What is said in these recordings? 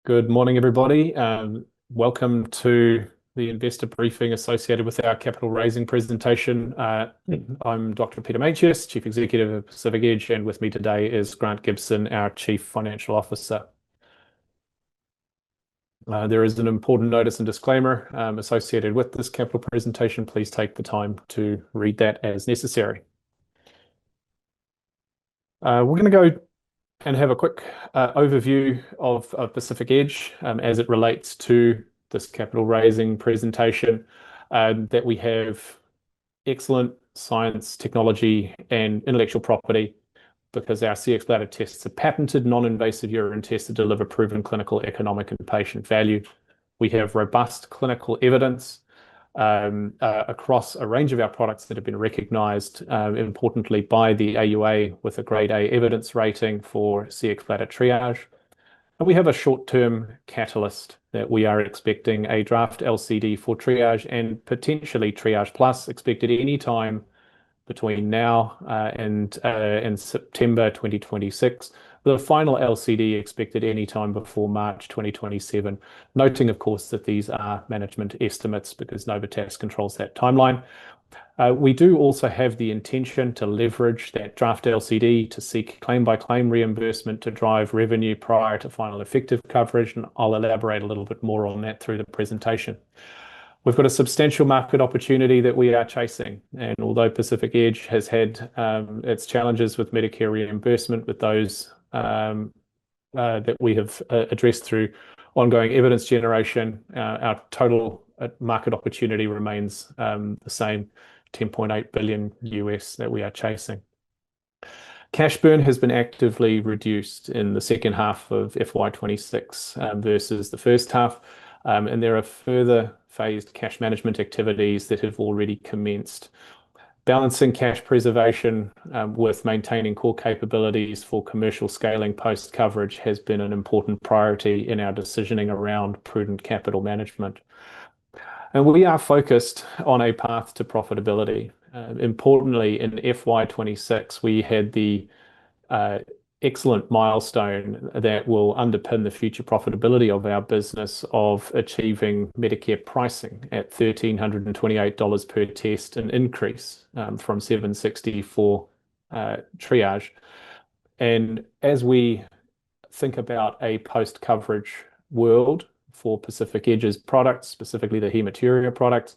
Good morning, everybody. Welcome to the investor briefing associated with our capital raising presentation. I'm Dr. Peter Meintjes, Chief Executive of Pacific Edge, and with me today is Grant Gibson, our Chief Financial Officer. There is an important notice and disclaimer associated with this capital presentation. Please take the time to read that as necessary. We're going to go and have a quick overview of Pacific Edge as it relates to this capital raising presentation, that we have excellent science, technology, and intellectual property because our Cxbladder tests are patented non-invasive urine tests that deliver proven clinical, economic, and patient value. We have robust clinical evidence across a range of our products that have been recognized, importantly by the AUA with a grade A evidence rating for Cxbladder triage. And we have a short-term catalyst that we are expecting a draft LCD for triage and potentially triage plus expected any time between now and September 2026, with a final LCD expected any time before March 2027. Noting, of course, that these are management estimates because Novitas controls that timeline. We do also have the intention to leverage that draft LCD to seek claim-by-claim reimbursement to drive revenue prior to final effective coverage, and I'll elaborate a little bit more on that through the presentation. We've got a substantial market opportunity that we are chasing, and although Pacific Edge has had its challenges with Medicare reimbursement, with those that we have addressed through ongoing evidence generation, our total market opportunity remains the same, $10.8 billion US that we are chasing. Cash burn has been actively reduced in the second half of FY26 versus the first half, and there are further phased cash management activities that have already commenced. Balancing cash preservation with maintaining core capabilities for commercial scaling post-coverage has been an important priority in our decisioning around prudent capital management. And we are focused on a path to profitability. Importantly, in FY26, we had the excellent milestone that will underpin the future profitability of our business of achieving Medicare pricing at $1,328 per test, an increase from $760 for triage. And as we think about a post-coverage world for Pacific Edge's products, specifically the hematuria products,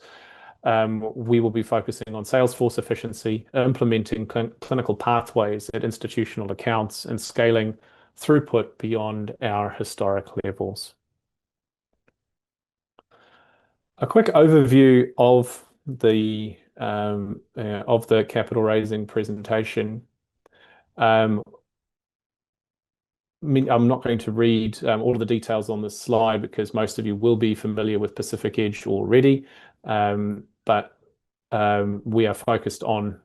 we will be focusing on sales force efficiency, implementing clinical pathways at institutional accounts, and scaling throughput beyond our historic levels. A quick overview of the capital raising presentation. I'm not going to read all of the details on this slide because most of you will be familiar with Pacific Edge already. But we are focused on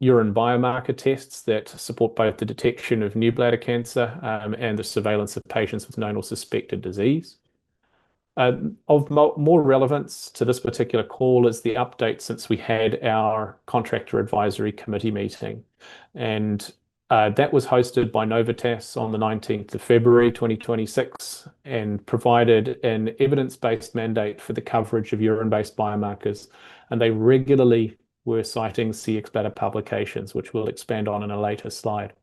urine biomarker tests that support both the detection of new bladder cancer and the surveillance of patients with known or suspected disease. Of more relevance to this particular call is the update since we had our contractor advisory committee meeting. And that was hosted by Novitas on the 19th of February 2026 and provided an evidence-based mandate for the coverage of urine-based biomarkers. And they regularly were citing Cxbladder publications, which we'll expand on in a later slide.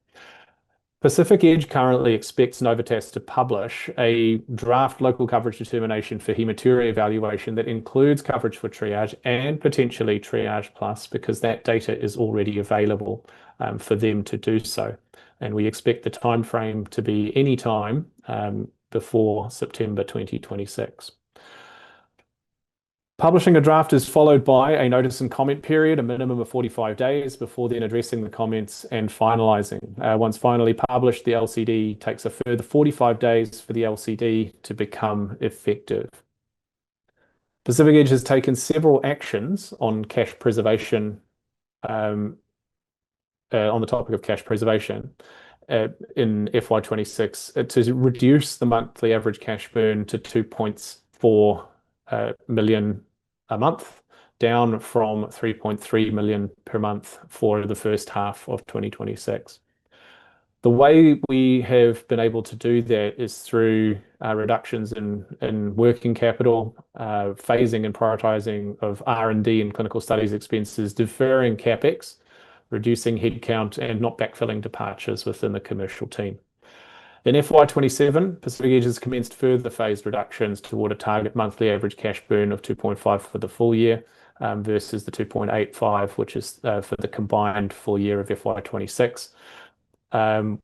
Pacific Edge currently expects Novitas to publish a draft local coverage determination for hematuria evaluation that includes coverage for triage and potentially triage plus, because that data is already available for them to do so. And we expect the time frame to be any time before September 2026. Publishing a draft is followed by a notice and comment period, a minimum of 45 days, before then addressing the comments and finalizing. Once finally published, the LCD takes a further 45 days for the LCD to become effective. Pacific Edge has taken several actions on cash preservation, on the topic of cash preservation in FY26 to reduce the monthly average cash burn to 2.4 million a month, down from 3.3 million per month for the first half of 2026. The way we have been able to do that is through reductions in working capital, phasing and prioritizing of R&D and clinical studies expenses, deferring CapEx, reducing headcount, and not backfilling departures within the commercial team. In FY27, Pacific Edge has commenced further phased reductions toward a target monthly average cash burn of 2.5 for the full year versus the 2.85, which is for the combined full year of FY26.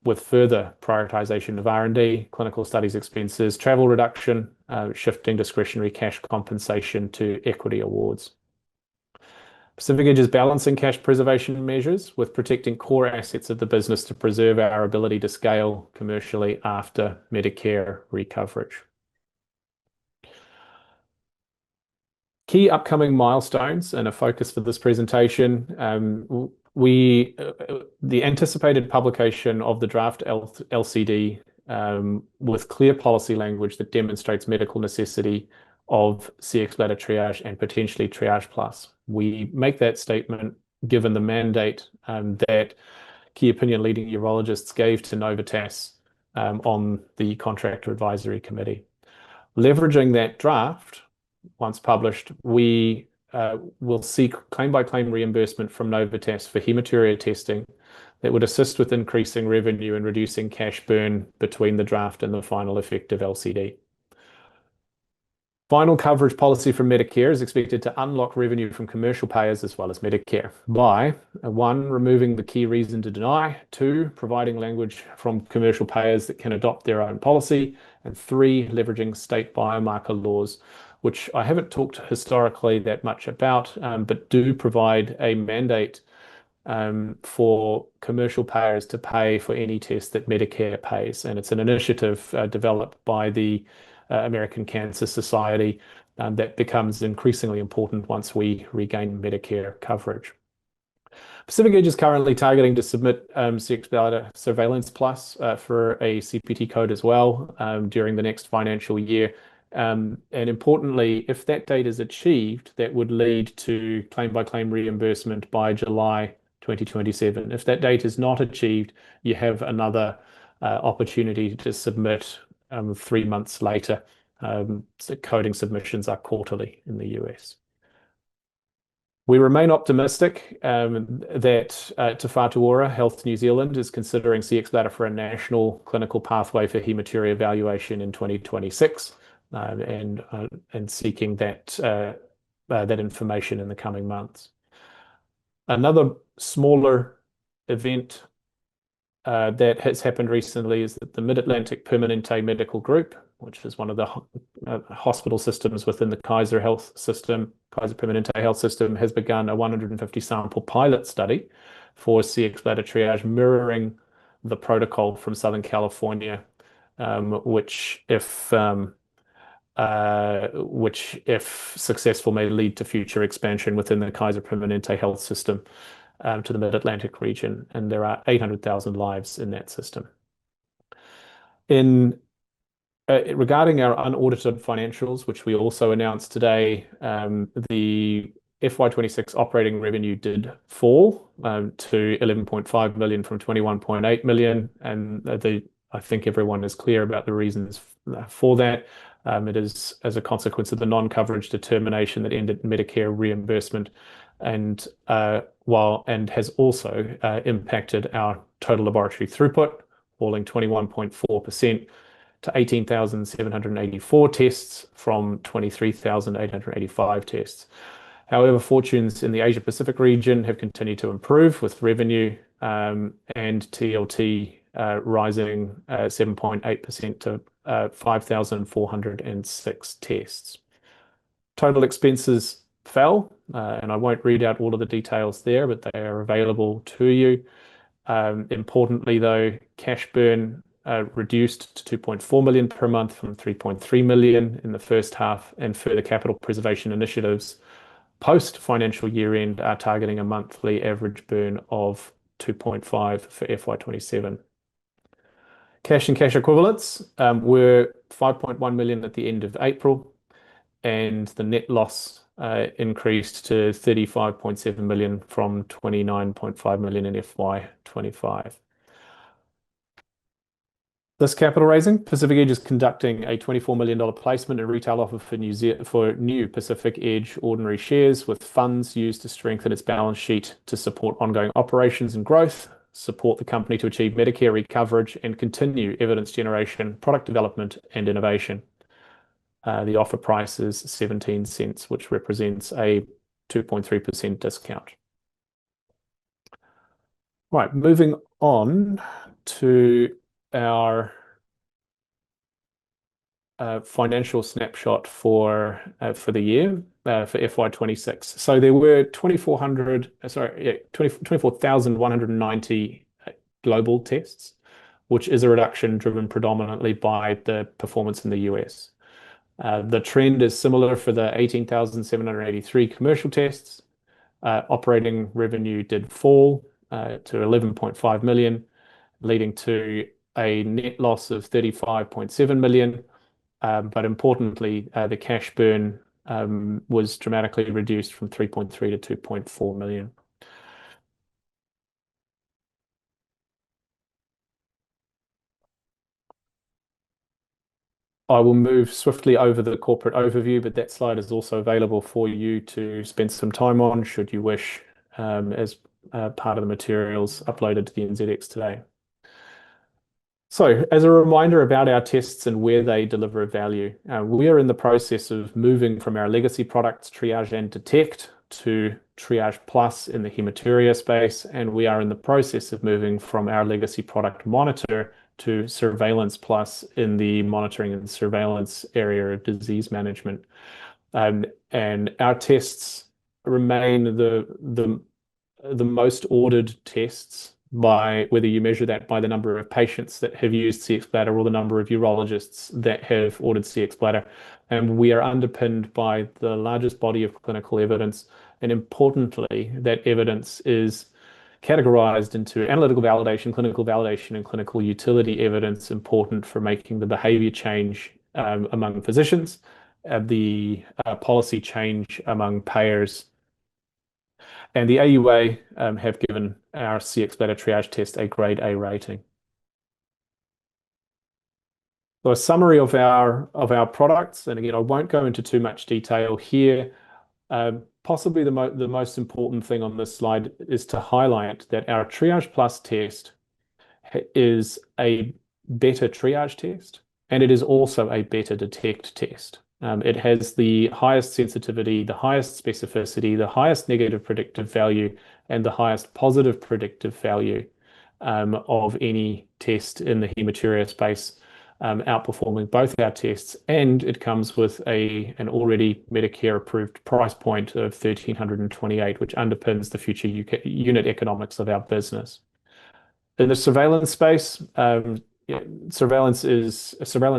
With further prioritization of R&D, clinical studies expenses, travel reduction, shifting discretionary cash compensation to equity awards. Pacific Edge is balancing cash preservation measures with protecting core assets of the business to preserve our ability to scale commercially after Medicare recoverage. Key upcoming milestones and a focus for this presentation. The anticipated publication of the draft LCD with clear policy language that demonstrates medical necessity of Cxbladder triage and potentially triage plus. We make that statement given the mandate that key opinion leading urologists gave to Novitas on the contractor advisory committee. Leveraging that draft, once published, we will seek claim-by-claim reimbursement from Novitas for hematuria testing that would assist with increasing revenue and reducing cash burn between the draft and the final effective LCD. Final coverage policy from Medicare is expected to unlock revenue from commercial payers as well as Medicare by 1, removing the key reason to deny, 2, providing language from commercial payers that can adopt their own policy, and 3, leveraging state biomarker laws, which I haven't talked historically that much about, but do provide a mandate for commercial payers to pay for any test that Medicare pays. And it's an initiative developed by the American Cancer Society that becomes increasingly important once we regain Medicare coverage. Pacific Edge is currently targeting to submit Cxbladder Surveillance Plus for a CPT code as well during the next financial year. And importantly, if that date is achieved, that would lead to claim-by-claim reimbursement by July 2027. If that date is not achieved, you have another opportunity to submit 3 months later. So coding submissions are quarterly in the US. We remain optimistic that Te Whatu Ora Health New Zealand is considering Cxbladder for a national clinical pathway for hematuria evaluation in 2026 and seeking that information in the coming months. Another smaller event that has happened recently is that the Mid-Atlantic Permanente Medical Group, which is one of the hospital systems within the Kaiser Health System, Kaiser Permanente Health System, has begun a 150 sample pilot study for Cxbladder triage, mirroring the protocol from Southern California, which if successful may lead to future expansion within the Kaiser Permanente Health System to the Mid-Atlantic region, and there are 800,000 lives in that system. Regarding our unaudited financials, which we also announced today, the FY26 operating revenue did fall to 11.5 million from 21.8 million, and I think everyone is clear about the reasons for that. It is as a consequence of the non-coverage determination that ended Medicare reimbursement, and has also impacted our total laboratory throughput, falling 21.4% to 18,784 tests from 23,885 tests. However, fortunes in the Asia Pacific region have continued to improve, with revenue and TLT rising 7.8% to 5,406 tests. Total expenses fell, and I won't read out all of the details there, but they are available to you. Importantly, though, cash burn reduced to 2.4 million per month from 3.3 million in the first half, and further capital preservation initiatives post financial year end are targeting a monthly average burn of 2.5 for FY27. Cash and cash equivalents were 5.1 million at the end of April, and the net loss increased to 35.7 million from 29.5 million in FY25. This capital raising, Pacific Edge is conducting a $24 million placement and retail offer for new Pacific Edge ordinary shares, with funds used to strengthen its balance sheet to support ongoing operations and growth, support the company to achieve Medicare coverage, and continue evidence generation, product development, and innovation. The offer price is 17 cents, which represents a 2.3% discount. Right, moving on to our financial snapshot for the year for FY26. So there were 24,190 global tests, which is a reduction driven predominantly by the performance in the US. The trend is similar for the 18,783 commercial tests. Operating revenue did fall to 11.5 million, leading to a net loss of 35.7 million. But importantly, the cash burn was dramatically reduced from 3.3 to 2.4 million. I will move swiftly over the corporate overview, but that slide is also available for you to spend some time on, should you wish, as part of the materials uploaded to the NZX today. So, as a reminder about our tests and where they deliver value, we are in the process of moving from our legacy products, Triage and Detect, to Triage Plus in the hematuria space, and we are in the process of moving from our legacy product Monitor to Surveillance Plus in the monitoring and surveillance area of disease management. And our tests remain the most ordered tests, by whether you measure that by the number of patients that have used Cxbladder or the number of urologists that have ordered Cxbladder. And we are underpinned by the largest body of clinical evidence. And importantly, that evidence is categorized into analytical validation, and clinical utility evidence, important for making the behavior change among physicians, the policy change among payers. And the AUA have given our Cxbladder triage test a grade A rating. So a summary of our products, and again, I won't go into too much detail here. Possibly the most important thing on this slide is to highlight that our Triage Plus test is a better triage test, and it is also a better detect test. It has the highest sensitivity, the highest specificity, the highest negative predictive value, and the highest positive predictive value of any test in the hematuria space, outperforming both our tests. And it comes with an already Medicare-approved price point of $1,328, which underpins the future unit economics of our business. In the surveillance space, Surveillance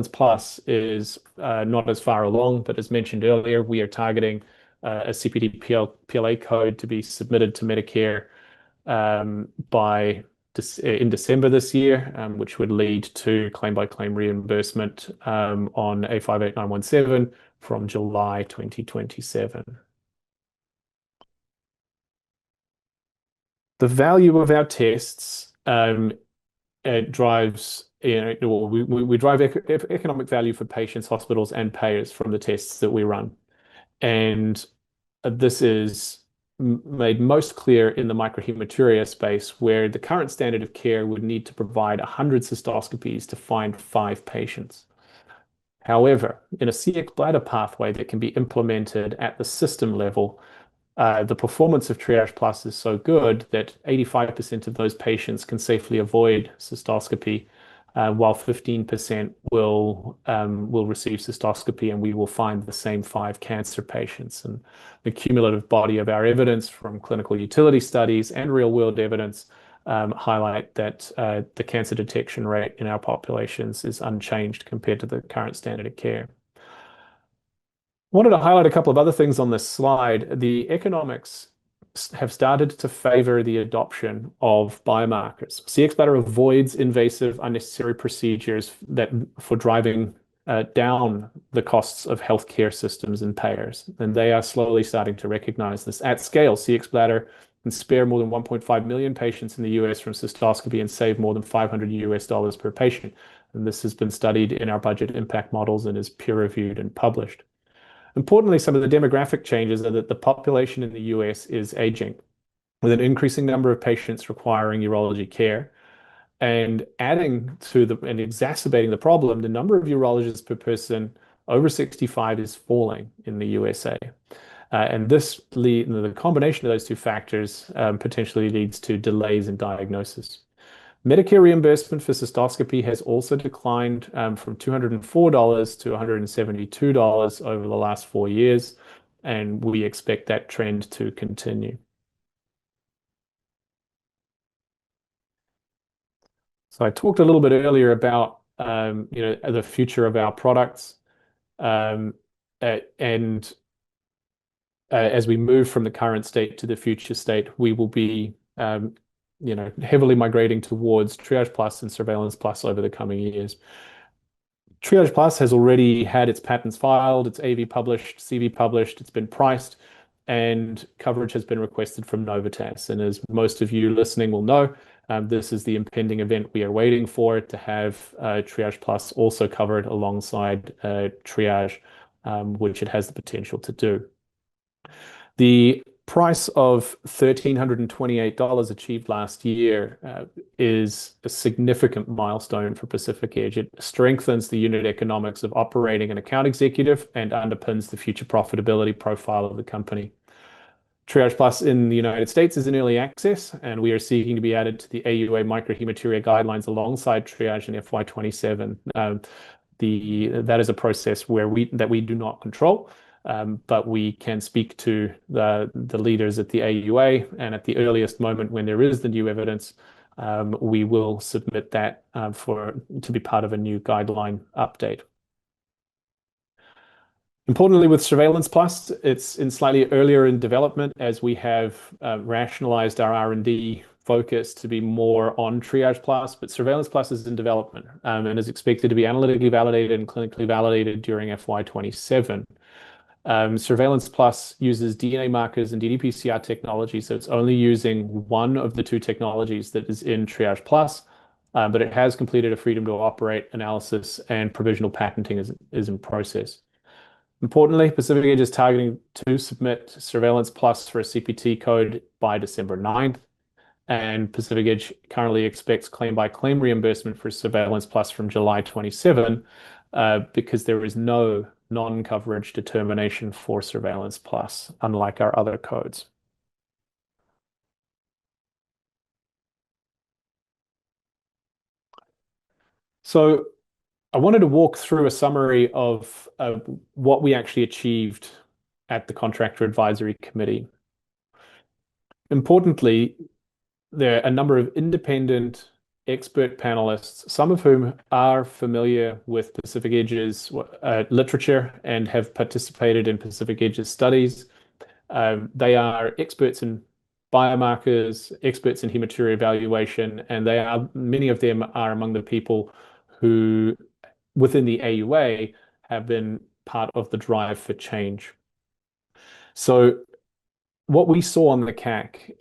Plus is not as far along, but as mentioned earlier, we are targeting a CPT PLA code to be submitted to Medicare in December this year, which would lead to claim-by-claim reimbursement on a 58917 from July 2027. The value of our tests it drives, we drive economic value for patients, hospitals, and payers from the tests that we run. And this is made most clear in the microhematuria space, where the current standard of care would need to provide 100 cystoscopies to find 5 patients. However, in a Cxbladder pathway that can be implemented at the system level, the performance of Triage Plus is so good that 85% of those patients can safely avoid cystoscopy, while 15% will receive cystoscopy, and we will find the same 5 cancer patients. And the cumulative body of our evidence from clinical utility studies and real-world evidence highlight that the cancer detection rate in our populations is unchanged compared to the current standard of care. I wanted to highlight a couple of other things on this slide. The economics have started to favor the adoption of biomarkers. Cxbladder avoids invasive, unnecessary procedures for driving down the costs of healthcare systems and payers. And they are slowly starting to recognize this. At scale, Cxbladder can spare more than 1.5 million patients in the US from cystoscopy and save more than $500 per patient. And this has been studied in our budget impact models and is peer-reviewed and published. Importantly, some of the demographic changes are that the population in the US is aging, with an increasing number of patients requiring urology care. And adding to and exacerbating the problem, the number of urologists per person over 65 is falling in the USA. And the combination of those two factors potentially leads to delays in diagnosis. Medicare reimbursement for cystoscopy has also declined from $204 to $172 over the last 4 years, and we expect that trend to continue. So I talked a little bit earlier about the future of our products, and as we move from the current state to the future state, we will be heavily migrating towards Triage Plus and Surveillance Plus over the coming years. Triage Plus has already had its patents filed, its AV published, CV published, it's been priced, and coverage has been requested from Novitas. And as most of you listening will know, this is the impending event we are waiting for, to have Triage Plus also covered alongside Triage, which it has the potential to do. The price of $1,328 achieved last year is a significant milestone for Pacific Edge. It strengthens the unit economics of operating an account executive and underpins the future profitability profile of the company. Triage Plus in the United States is in early access, and we are seeking to be added to the AUA microhematuria guidelines alongside Triage in FY27. That is a process that we do not control, but we can speak to the leaders at the AUA, and at the earliest moment when there is the new evidence, we will submit that to be part of a new guideline update. Importantly, with Surveillance Plus, it's in slightly earlier in development, as we have rationalized our R&D focus to be more on Triage Plus, but Surveillance Plus is in development and is expected to be analytically validated and clinically validated during FY27. Surveillance Plus uses DNA markers and ddPCR technology, so it's only using one of the two technologies that is in Triage Plus, but it has completed a freedom to operate analysis, and provisional patenting is in process. Importantly, Pacific Edge is targeting to submit Surveillance Plus for a CPT code by December 9th, and Pacific Edge currently expects claim-by-claim reimbursement for Surveillance Plus from July 27, because there is no non-coverage determination for Surveillance Plus, unlike our other codes. So I wanted to walk through a summary of what we actually achieved at the Contractor Advisory Committee. Importantly, there are a number of independent expert panelists, some of whom are familiar with Pacific Edge's literature and have participated in Pacific Edge's studies. They are experts in biomarkers, experts in hematuria evaluation, and many of them are among the people who, within the AUA, have been part of the drive for change. So what we saw on the CAC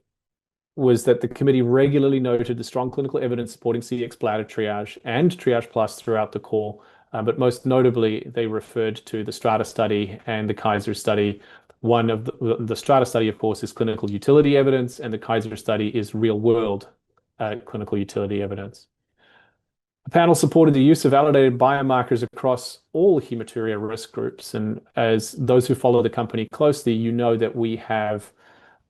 was that the committee regularly noted the strong clinical evidence supporting Cxbladder triage and Triage Plus throughout the call, but most notably, they referred to the Strata study and the Kaiser study. One of the Strata study, of course, is clinical utility evidence, and the Kaiser study is real-world clinical utility evidence. The panel supported the use of validated biomarkers across all hematuria risk groups, and as those who follow the company closely, you know that we have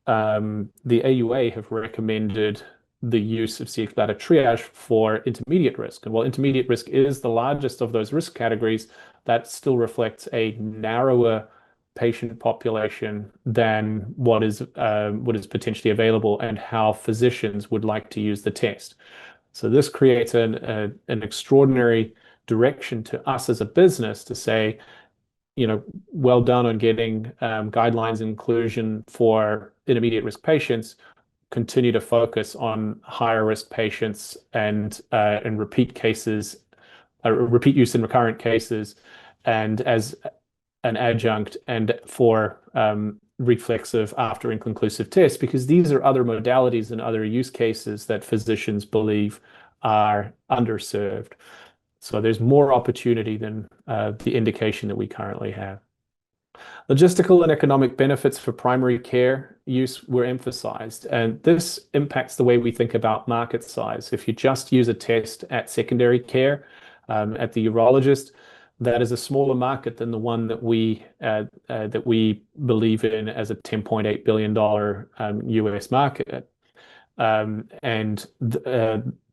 the AUA have recommended the use of Cxbladder triage for intermediate risk. And while intermediate risk is the largest of those risk categories, that still reflects a narrower patient population than what is potentially available and how physicians would like to use the test. So this creates an extraordinary direction to us as a business to say, well done on getting guidelines inclusion for intermediate risk patients. Continue to focus on higher risk patients and repeat cases, repeat use in recurrent cases, and as an adjunct and for reflexive after inconclusive tests, because these are other modalities and other use cases that physicians believe are underserved. So there's more opportunity than the indication that we currently have. Logistical and economic benefits for primary care use were emphasized, and this impacts the way we think about market size. If you just use a test at secondary care, at the urologist, that is a smaller market than the one that we believe in as a $10.8 billion US market.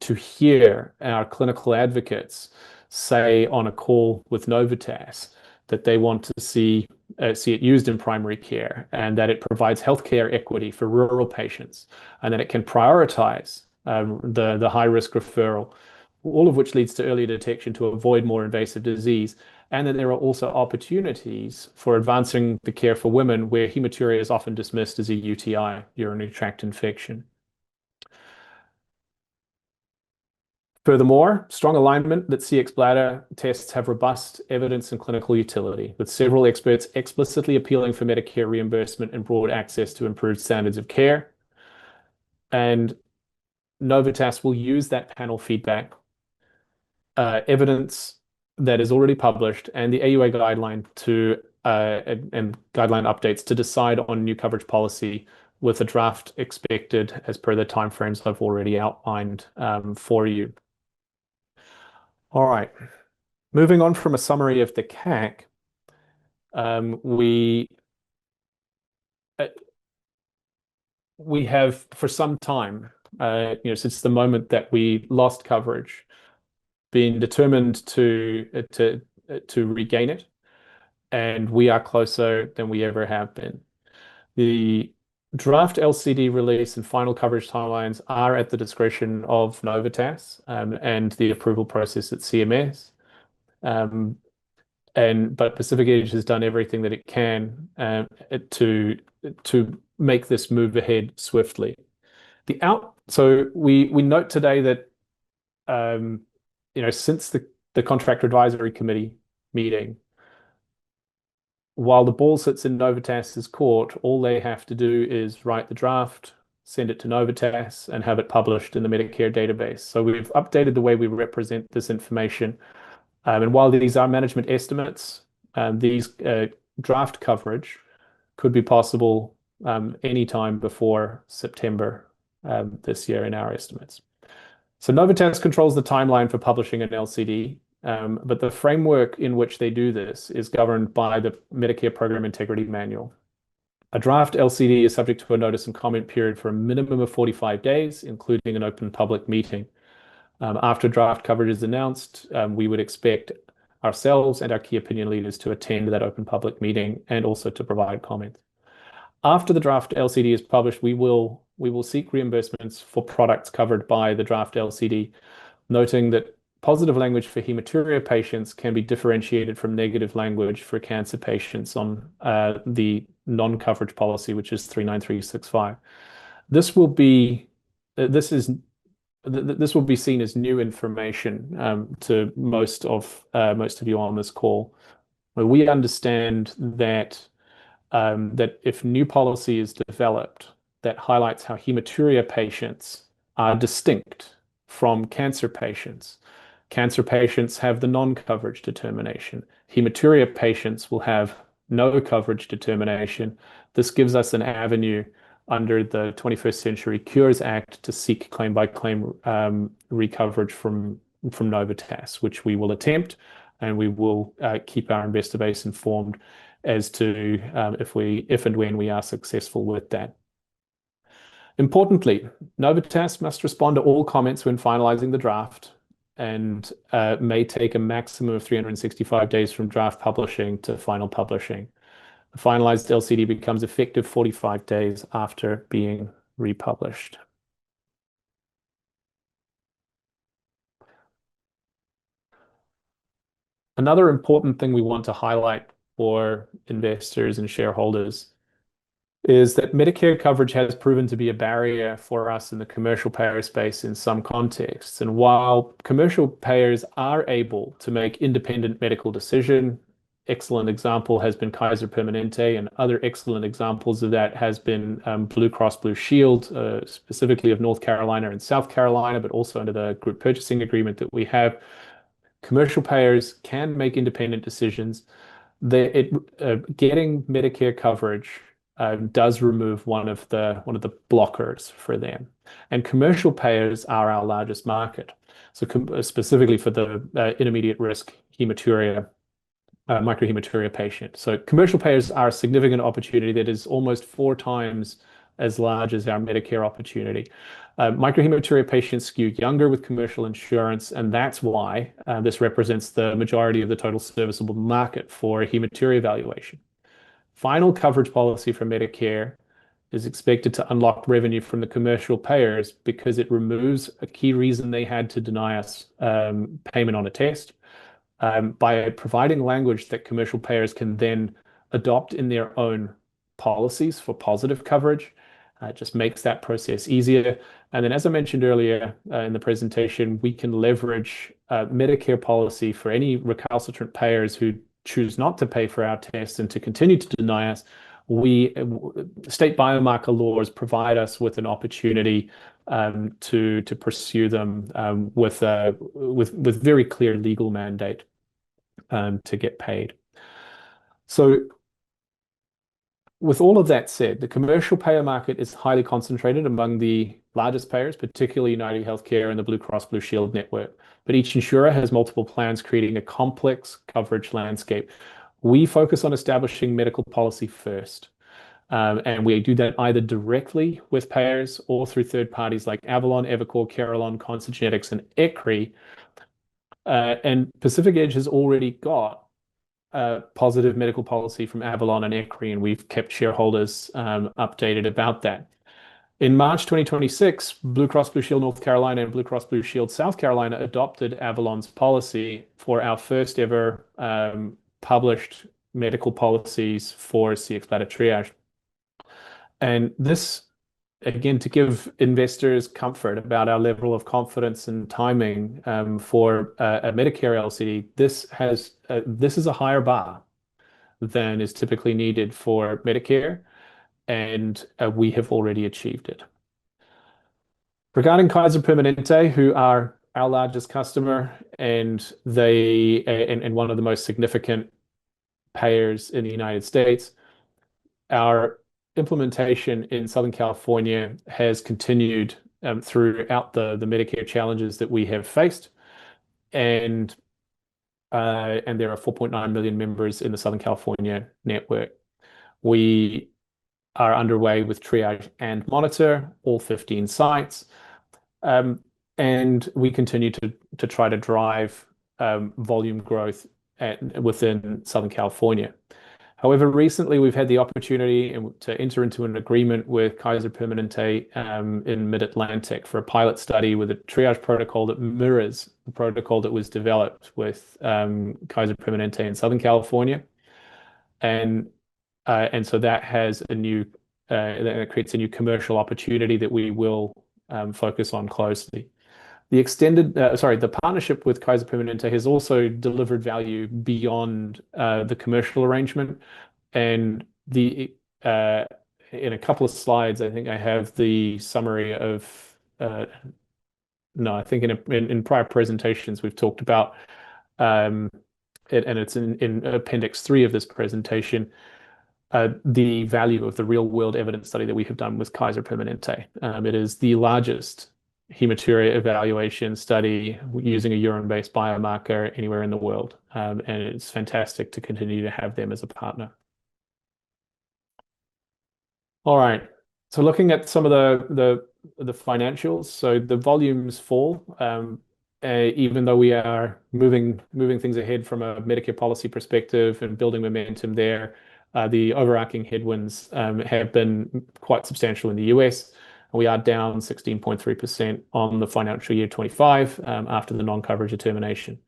To hear our clinical advocates say on a call with Novitas that they want to see it used in primary care, and that it provides healthcare equity for rural patients, and that it can prioritize the high risk referral, all of which leads to early detection to avoid more invasive disease. And that there are also opportunities for advancing the care for women where hematuria is often dismissed as a UTI, urinary tract infection. Furthermore, strong alignment that Cxbladder tests have robust evidence and clinical utility, with several experts explicitly appealing for Medicare reimbursement and broad access to improved standards of care. And Novitas will use that panel feedback, evidence that is already published, and the AUA guideline and guideline updates to decide on new coverage policy, with a draft expected as per the timeframes I've already outlined for you. All right, moving on from a summary of the CAC, we have for some time, since the moment that we lost coverage, been determined to regain it, and we are closer than we ever have been. The draft LCD release and final coverage timelines are at the discretion of Novitas and the approval process at CMS. But Pacific Edge has done everything that it can to make this move ahead swiftly. So we note today that since the Contractor Advisory Committee meeting, while the ball sits in Novitas's court, all they have to do is write the draft, send it to Novitas, and have it published in the Medicare database. So we've updated the way we represent this information. And while these are management estimates, these draft coverage could be possible anytime before September this year in our estimates. So Novitas controls the timeline for publishing an LCD. But the framework in which they do this is governed by the Medicare Program Integrity Manual. A draft LCD is subject to a notice and comment period for a minimum of 45 days, including an open public meeting. After draft coverage is announced, we would expect ourselves and our key opinion leaders to attend that open public meeting and also to provide comments. After the draft LCD is published, we will seek reimbursements for products covered by the draft LCD, noting that positive language for hematuria patients can be differentiated from negative language for cancer patients on the non-coverage policy, which is 39365. This will be seen as new information to most of you on this call. We understand that if new policy is developed that highlights how hematuria patients are distinct from cancer patients. Cancer patients have the non-coverage determination. Hematuria patients will have no coverage determination. This gives us an avenue under the 21st Century Cures Act to seek claim-by-claim recoverage from Novitas, which we will attempt, and we will keep our investor base informed as to if and when we are successful with that. Importantly, Novitas must respond to all comments when finalizing the draft, and may take a maximum of 365 days from draft publishing to final publishing. The finalized LCD becomes effective 45 days after being republished. Another important thing we want to highlight for investors and shareholders is that Medicare coverage has proven to be a barrier for us in the commercial payer space in some contexts. And while commercial payers are able to make independent medical decision, excellent example has been Kaiser Permanente, and other excellent examples of that has been Blue Cross Blue Shield, specifically of North Carolina and South Carolina, but also under the group purchasing agreement that we have. Commercial payers can make independent decisions. Getting Medicare coverage does remove one of the blockers for them, and commercial payers are our largest market. So specifically for the intermediate risk hematuria, microhematuria patient. So commercial payers are a significant opportunity that is almost 4 times as large as our Medicare opportunity. Microhematuria patients skew younger with commercial insurance, and that's why this represents the majority of the total serviceable market for hematuria evaluation. Final coverage policy for Medicare is expected to unlock revenue from the commercial payers because it removes a key reason they had to deny us payment on a test by providing language that commercial payers can then adopt in their own policies for positive coverage. It just makes that process easier. And then, as I mentioned earlier in the presentation, we can leverage Medicare policy for any recalcitrant payers who choose not to pay for our tests and to continue to deny us. State biomarker laws provide us with an opportunity to pursue them with very clear legal mandate to get paid. So with all of that said, the commercial payer market is highly concentrated among the largest payers, particularly UnitedHealthcare and the Blue Cross Blue Shield network. But each insurer has multiple plans, creating a complex coverage landscape. We focus on establishing medical policy first. And we do that either directly with payers or through third parties like Avalon, Evercore, Carelon, Concert Genetics, and ECRI. And Pacific Edge has already got positive medical policy from Avalon and ECRI, and we've kept shareholders updated about that. In March 2026, Blue Cross Blue Shield North Carolina and Blue Cross Blue Shield South Carolina adopted Avalon's policy for our first ever published medical policies for Cxbladder triage. And this, again, to give investors comfort about our level of confidence and timing for a Medicare LCD, this is a higher bar than is typically needed for Medicare, and we have already achieved it. Regarding Kaiser Permanente, who are our largest customer and one of the most significant payers in the United States, our implementation in Southern California has continued throughout the Medicare challenges that we have faced, and there are 4.9 million members in the Southern California network. We are underway with Triage and Monitor, all 15 sites, and we continue to try to drive volume growth within Southern California. However, recently we've had the opportunity to enter into an agreement with Kaiser Permanente in Mid-Atlantic for a pilot study with a triage protocol that mirrors the protocol that was developed with Kaiser Permanente in Southern California, and so that creates a new commercial opportunity that we will focus on closely. The partnership with Kaiser Permanente has also delivered value beyond the commercial arrangement. And in a couple of slides, I think I have the summary of. No, I think in prior presentations we've talked about and it's in Appendix 3 of this presentation. The value of the real-world evidence study that we have done with Kaiser Permanente. It is the largest hematuria evaluation study using a urine-based biomarker anywhere in the world, and it's fantastic to continue to have them as a partner. All right, so looking at some of the financials, so the volumes fall, even though we are moving things ahead from a Medicare policy perspective and building momentum there. The overarching headwinds have been quite substantial in the US. We are down 16.3% on the financial year 25 after the non-coverage determination.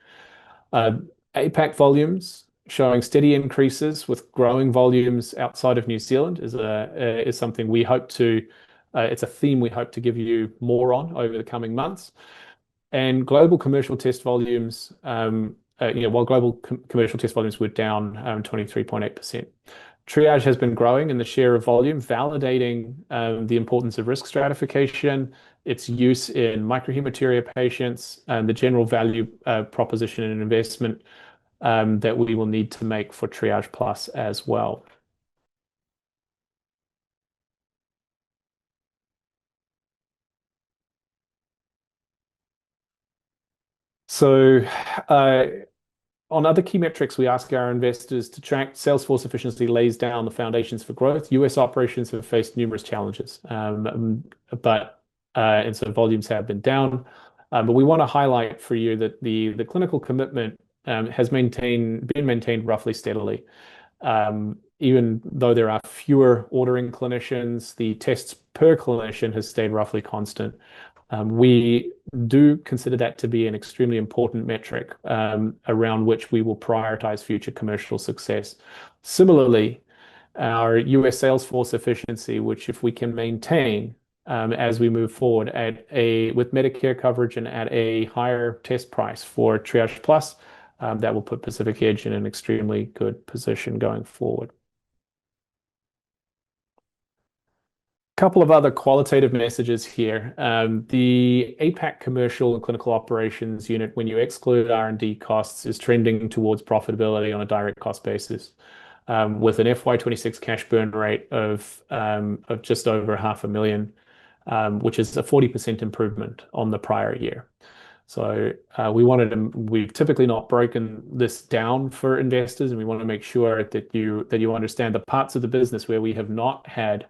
APAC volumes showing steady increases with growing volumes outside of New Zealand is something we hope to, it's a theme we hope to give you more on over the coming months. And global commercial test volumes, while global commercial test volumes were down 23.8%. Triage has been growing in the share of volume, validating the importance of risk stratification, its use in microhematuria patients, and the general value proposition and investment that we will need to make for Triage Plus as well. So on other key metrics, we ask our investors to track sales force efficiency lays down the foundations for growth. US operations have faced numerous challenges, and so volumes have been down. But we want to highlight for you that the clinical commitment has been maintained roughly steadily. Even though there are fewer ordering clinicians, the tests per clinician has stayed roughly constant. We do consider that to be an extremely important metric around which we will prioritize future commercial success. Similarly, our US sales force efficiency, which if we can maintain as we move forward with Medicare coverage and at a higher test price for Triage Plus, that will put Pacific Edge in an extremely good position going forward. Couple of other qualitative messages here. The APAC commercial and clinical operations unit, when you exclude R&D costs, is trending towards profitability on a direct cost basis, with an FY26 cash burn rate of just over $500,000, which is a 40% improvement on the prior year. So we've typically not broken this down for investors, and we want to make sure that you understand the parts of the business where we have not had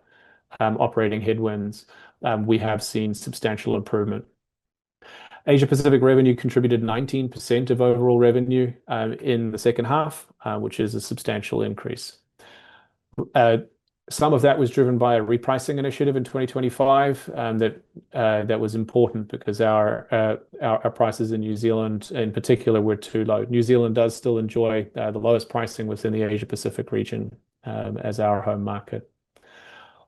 operating headwinds. We have seen substantial improvement. Asia Pacific revenue contributed 19% of overall revenue in the second half, which is a substantial increase. Some of that was driven by a repricing initiative in 2025 that was important because our prices in New Zealand in particular were too low. New Zealand does still enjoy the lowest pricing within the Asia Pacific region as our home market.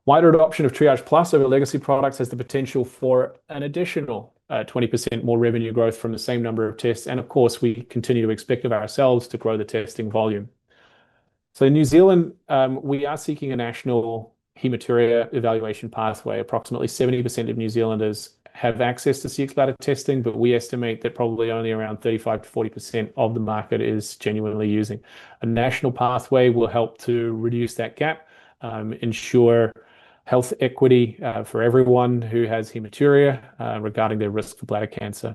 Wider adoption of Triage Plus over legacy products has the potential for an additional 20% more revenue growth from the same number of tests. And of course, we continue to expect of ourselves to grow the testing volume. So in New Zealand, we are seeking a national hematuria evaluation pathway. Approximately 70% of New Zealanders have access to Cxbladder testing, but we estimate that probably only around 35 to 40% of the market is genuinely using. A national pathway will help to reduce that gap, ensure health equity for everyone who has hematuria regarding their risk for bladder cancer.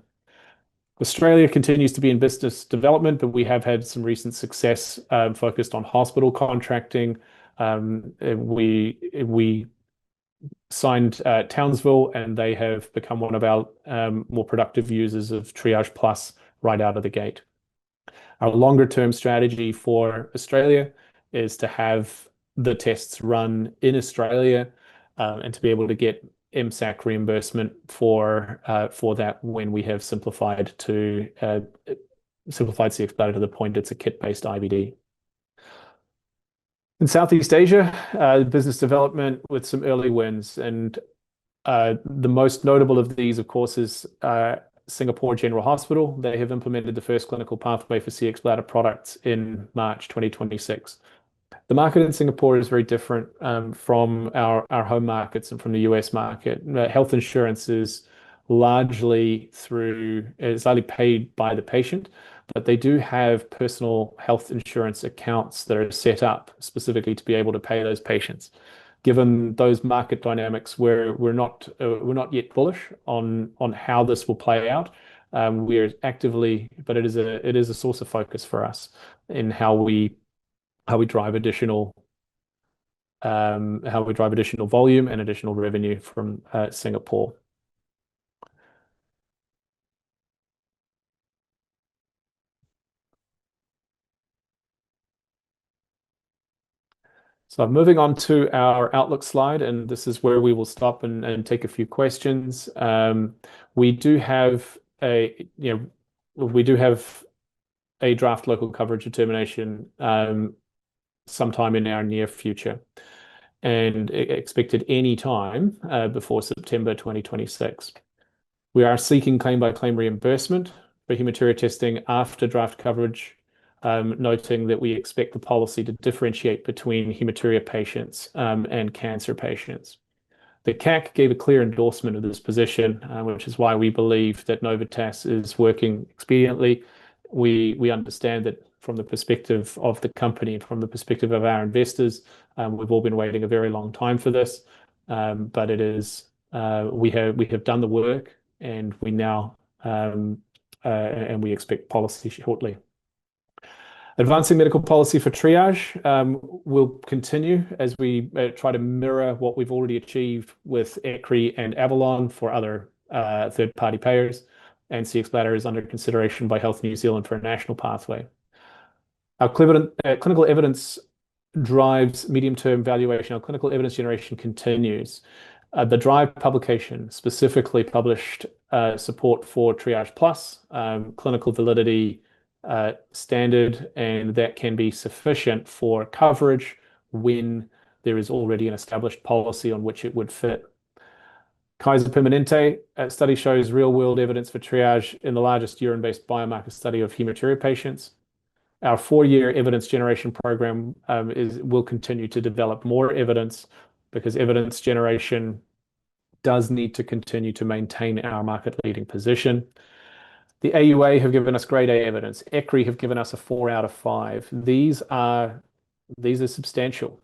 Australia continues to be in business development, but we have had some recent success focused on hospital contracting. We signed Townsville, and they have become one of our more productive users of Triage Plus right out of the gate. Our longer-term strategy for Australia is to have the tests run in Australia and to be able to get MSAC reimbursement for that when we have simplified Cxbladder to the point it's a kit-based IVD. In Southeast Asia, business development with some early wins, and the most notable of these, of course, is Singapore General Hospital. They have implemented the first clinical pathway for Cxbladder products in March 2026. The market in Singapore is very different from our home markets and from the US market. Health insurance is largely paid by the patient, but they do have personal health insurance accounts that are set up specifically to be able to pay those patients. Given those market dynamics, we're not yet bullish on how this will play out. We're actively, but it is a source of focus for us in how we drive additional volume and additional revenue from Singapore. So moving on to our outlook slide, and this is where we will stop and take a few questions. We do have a draft local coverage determination sometime in our near future, and expected any time before September 2026. We are seeking claim-by-claim reimbursement for hematuria testing after draft coverage noting that we expect the policy to differentiate between hematuria patients and cancer patients. The CAC gave a clear endorsement of this position, which is why we believe that Novitas is working expediently. We understand that from the perspective of the company, from the perspective of our investors, we've all been waiting a very long time for this, but it is we have done the work, and we now and we expect policy shortly. Advancing medical policy for triage will continue as we try to mirror what we've already achieved with ECRI and Avalon for other third-party payers, and Cxbladder is under consideration by Health New Zealand for a national pathway. Our clinical evidence drives medium-term valuation. Our clinical evidence generation continues. The DRIVE publication specifically published support for Triage Plus, clinical validity standard, and that can be sufficient for coverage when there is already an established policy on which it would fit. Kaiser Permanente study shows real-world evidence for triage in the largest urine-based biomarker study of hematuria patients. Our 4-year evidence generation program will continue to develop more evidence, because evidence generation does need to continue to maintain our market-leading position. The AUA have given us grade A evidence. ECRI have given us a 4 out of 5. These are substantial.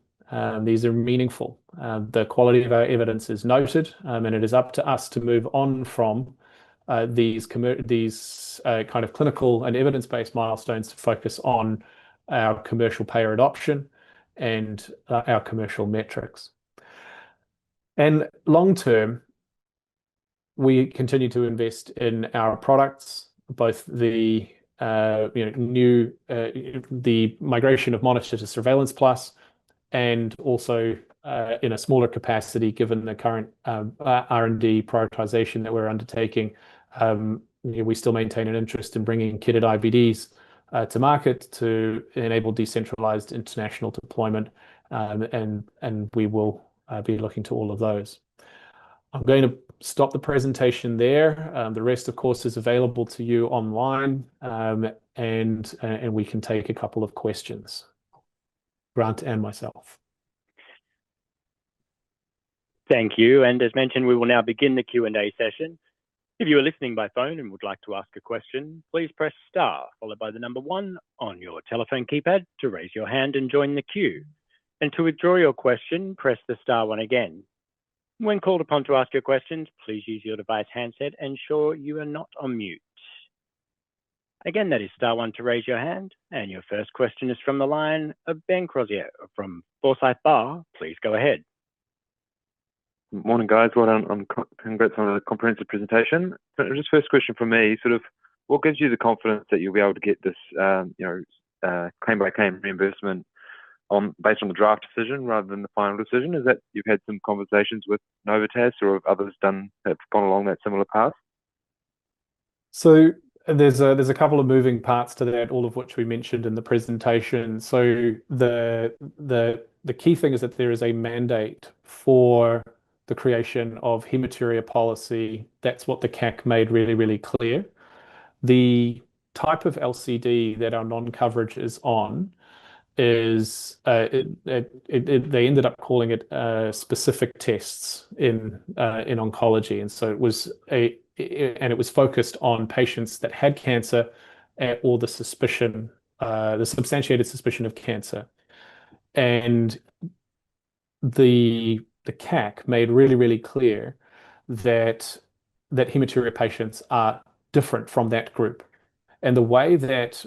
These are meaningful. The quality of our evidence is noted, and it is up to us to move on from these kind of clinical and evidence-based milestones to focus on our commercial payer adoption and our commercial metrics. And long term, we continue to invest in our products, both the the migration of Monitor to Surveillance Plus, and also in a smaller capacity, given the current R&D prioritization that we're undertaking. We still maintain an interest in bringing kitted IVDs to market to enable decentralized international deployment, and we will be looking to all of those. I'm going to stop the presentation there. The rest, of course, is available to you online, and we can take a couple of questions, Grant and myself. Thank you. And as mentioned, we will now begin the Q&A session. If you are listening by phone and would like to ask a question, please press star followed by the number 1 on your telephone keypad to raise your hand and join the queue. And to withdraw your question, press the star 1 again. When called upon to ask your questions, please use your device handset and ensure you are not on mute. Again, that is star 1 to raise your hand. And your first question is from the line of Ben Crozier from Forsyth Barr. Please go ahead. Morning, guys. Well done. Congrats on a comprehensive presentation. So just first question from me, sort of, what gives you the confidence that you'll be able to get this, claim by claim reimbursement based on the draft decision rather than the final decision? Is that you've had some conversations with Novitas, or have others have gone along that similar path? So there's a couple of moving parts to that, all of which we mentioned in the presentation. So the key thing is that there is a mandate for the creation of hematuria policy. That's what the CAC made really, really clear. The type of LCD that our non-coverage is on is they ended up calling it specific tests in oncology, and so it was focused on patients that had cancer or the substantiated suspicion of cancer. And the CAC made really, really clear that hematuria patients are different from that group. And the way that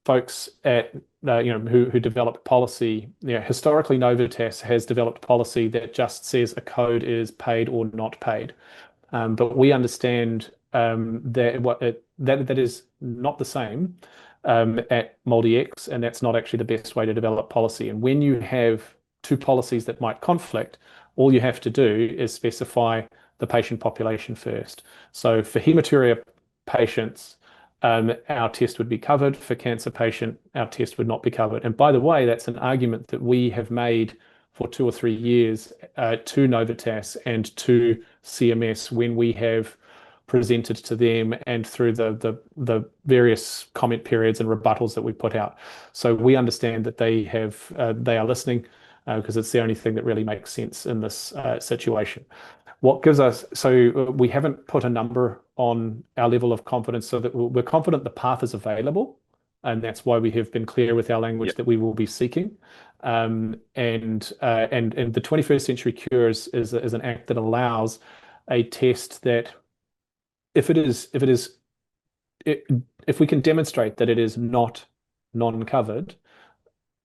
folks at who developed policy, historically Novitas has developed policy that just says a code is paid or not paid. But we understand that is not the same at MolDX, and that's not actually the best way to develop policy. And when you have two policies that might conflict, all you have to do is specify the patient population first. So for hematuria patients, our test would be covered. For cancer patient, our test would not be covered. And by the way, that's an argument that we have made for 2 or 3 years to Novitas and to CMS when we have presented to them and through the various comment periods and rebuttals that we put out. So we understand that they are listening because it's the only thing that really makes sense in this situation. So we haven't put a number on our level of confidence, so that we're confident the path is available, and that's why we have been clear with our language that we will be seeking. And the 21st Century Cures is an act that allows a test that if we can demonstrate that it is not non-covered,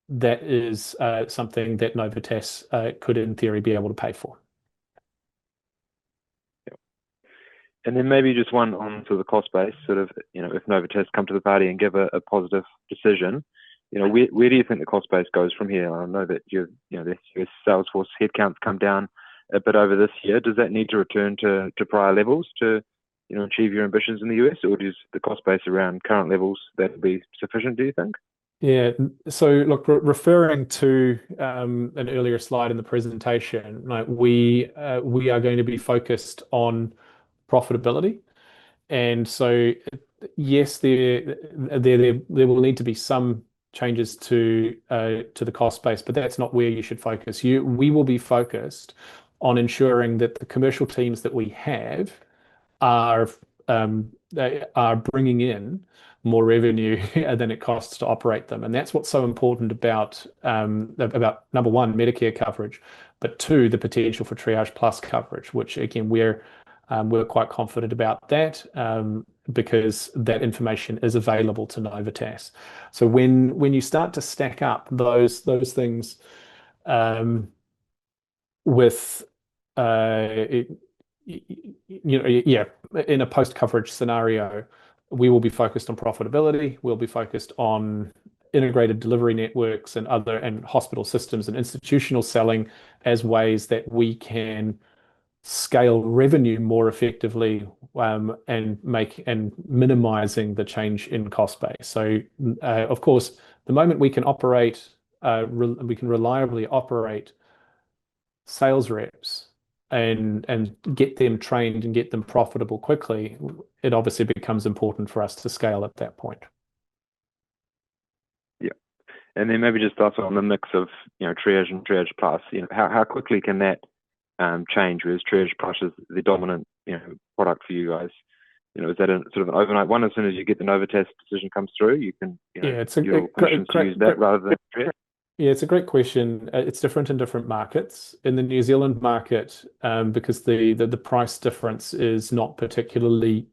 that is something that Novitas could in theory be able to pay for. And then maybe just one on to the cost base, sort of, if Novitas come to the party and give a positive decision, where do you think the cost base goes from here? I know that your Salesforce headcounts come down a bit over this year. Does that need to return to prior levels to achieve your ambitions in the US, or does the cost base around current levels that be sufficient, do you think? Yeah, so look, referring to an earlier slide in the presentation, like we are going to be focused on profitability, and so yes, there will need to be some changes to the cost base, but that's not where you should focus. We will be focused on ensuring that the commercial teams that we have are they are bringing in more revenue than it costs to operate them, and that's what's so important about number one, Medicare coverage, but two, the potential for Triage Plus coverage, which again we're quite confident about that because that information is available to Novitas. So when you start to stack up those things with in a post-coverage scenario, we will be focused on profitability. We'll be focused on integrated delivery networks and hospital systems and institutional selling as ways that we can scale revenue more effectively and minimizing the change in cost base. So of course, the moment we can reliably operate sales reps and get them trained and get them profitable quickly, it obviously becomes important for us to scale at that point. Yeah, and then maybe just also on the mix of Triage and Triage Plus, how quickly can that change? Whereas Triage Plus is the dominant product for you guys. Is that sort of an overnight one? As soon as you get the Novitas decision comes through, you can it's a your patients use that rather than Triage. Yeah, it's a great question. It's different in different markets. In the New Zealand market, because the price difference is not particularly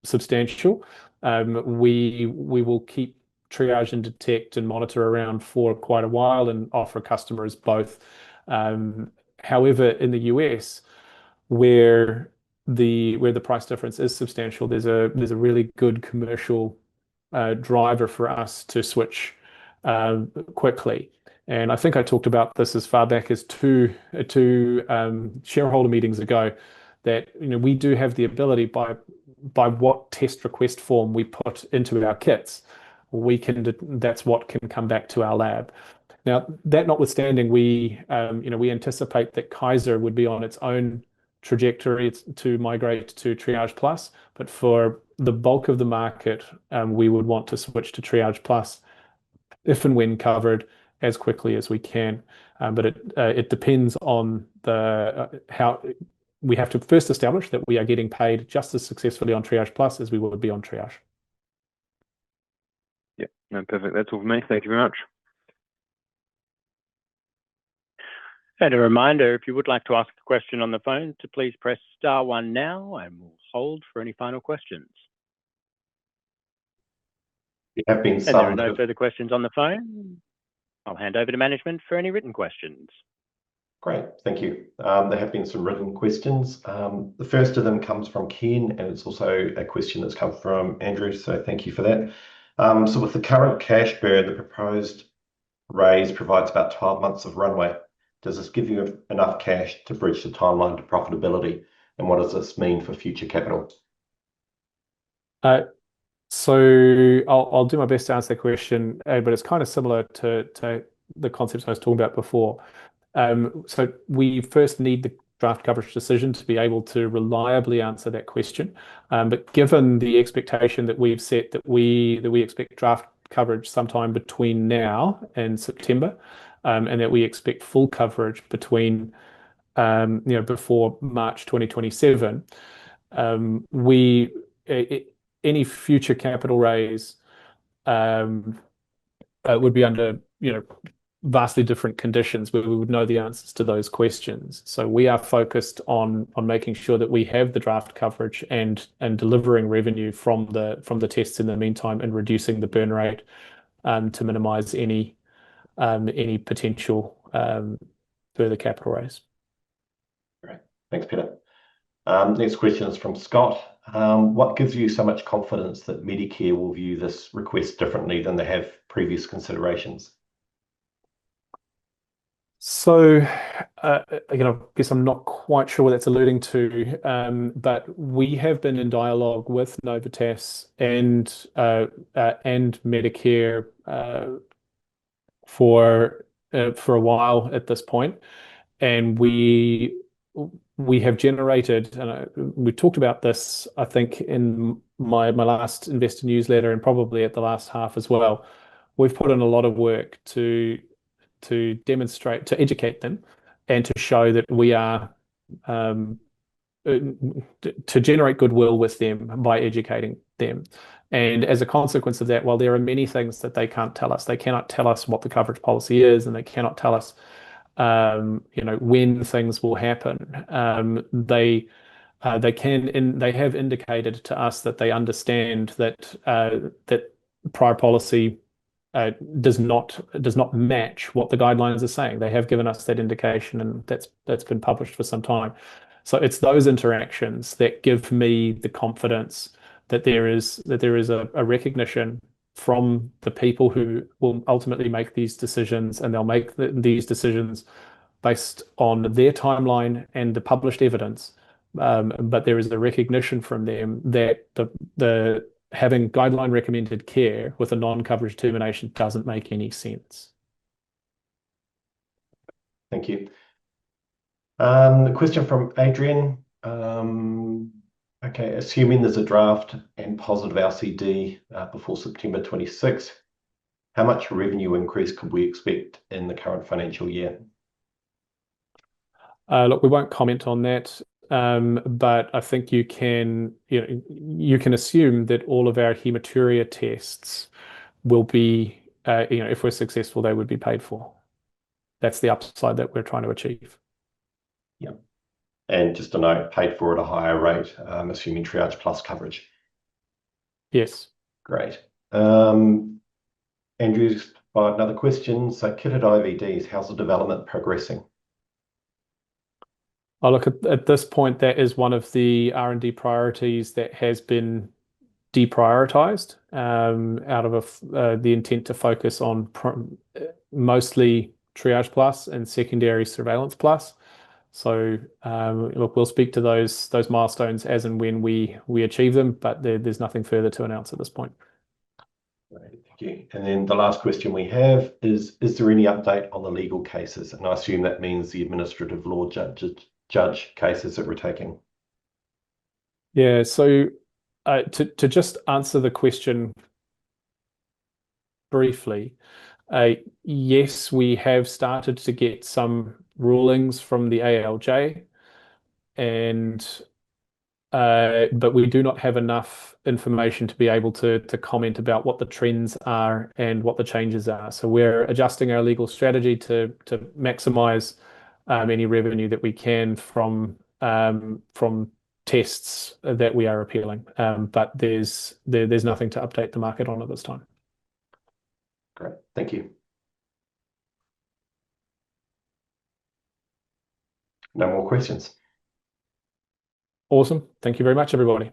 substantial, we will keep Triage and Detect and Monitor around for quite a while and offer customers both. However, in the US, where the price difference is substantial, there's a really good commercial driver for us to switch quickly. And I think I talked about this as far back as two shareholder meetings ago, that we do have the ability by what test request form we put into our kits, that's what can come back to our lab. Now, that notwithstanding, we anticipate that Kaiser would be on its own trajectory to migrate to Triage Plus, but for the bulk of the market, we would want to switch to Triage Plus if and when covered as quickly as we can. But it depends on how we have to first establish that we are getting paid just as successfully on Triage Plus as we would be on Triage. Yeah, no, perfect. That's all for me. Thank you very much. And a reminder, if you would like to ask a question on the phone, to please press *1 now, and we'll hold for any final questions. There have been and there are no further questions on the phone. I'll hand over to management for any written questions. Great, thank you. There have been some written questions. The first of them comes from Ken, and it's also a question that's come from Andrew, so thank you for that. So with the current cash burn, the proposed raise provides about 12 months of runway. Does this give you enough cash to bridge the timeline to profitability? And what does this mean for future capital? So I'll do my best to answer that question, but it's kind of similar to the concepts I was talking about before. So we first need the draft coverage decision to be able to reliably answer that question. But given the expectation that we've set that we expect draft coverage sometime between now and September, and that we expect full coverage between before March 2027, any future capital raise would be under vastly different conditions where we would know the answers to those questions. So we are focused on making sure that we have the draft coverage and delivering revenue from the tests in the meantime, and reducing the burn rate to minimize any potential further capital raise. Great. Thanks, Peter. Next question is from Scott. What gives you so much confidence that Medicare will view this request differently than they have previous considerations? So, I guess I'm not quite sure what that's alluding to, but we have been in dialogue with Novitas and Medicare for a while at this point, and we have generated, and we talked about this, I think, in my last investor newsletter, and probably at the last half as well. We've put in a lot of work to demonstrate, to educate them, and to show that we are to generate goodwill with them by educating them. And as a consequence of that, while there are many things that they can't tell us, they cannot tell us what the coverage policy is, and they cannot tell us when things will happen. They have indicated to us that they understand that prior policy does not match what the guidelines are saying. They have given us that indication, and that's been published for some time. So it's those interactions that give me the confidence that there is a recognition from the people who will ultimately make these decisions, and they'll make these decisions based on their timeline and the published evidence. But there is a recognition from them that the having guideline recommended care with a non-coverage termination doesn't make any sense. Thank you. A question from Adrian. Okay, assuming there's a draft and positive LCD before September 26, how much revenue increase could we expect in the current financial year? Look, we won't comment on that. But I think you can assume that all of our hematuria tests will be, if we're successful, they would be paid for. That's the upside that we're trying to achieve. Yeah. And just to note, paid for at a higher rate, assuming Triage Plus coverage. Yes. Great. Andrew's got another question. So kitted IVDs, how's the development progressing? Oh, look, at this point, that is one of the R&D priorities that has been deprioritized out of the intent to focus on mostly Triage Plus and secondary Surveillance Plus. So, look, we'll speak to those milestones as and when we achieve them, but there's nothing further to announce at this point. Right, thank you. And then the last question we have is there any update on the legal cases? And I assume that means the administrative law judge cases that we're taking. Yeah, so to just answer the question briefly, yes, we have started to get some rulings from the ALJ, but we do not have enough information to be able to comment about what the trends are and what the changes are. So we're adjusting our legal strategy to maximize any revenue that we can from tests that we are appealing. But there's nothing to update the market on at this time. Great, thank you. No more questions. Awesome. Thank you very much, everybody.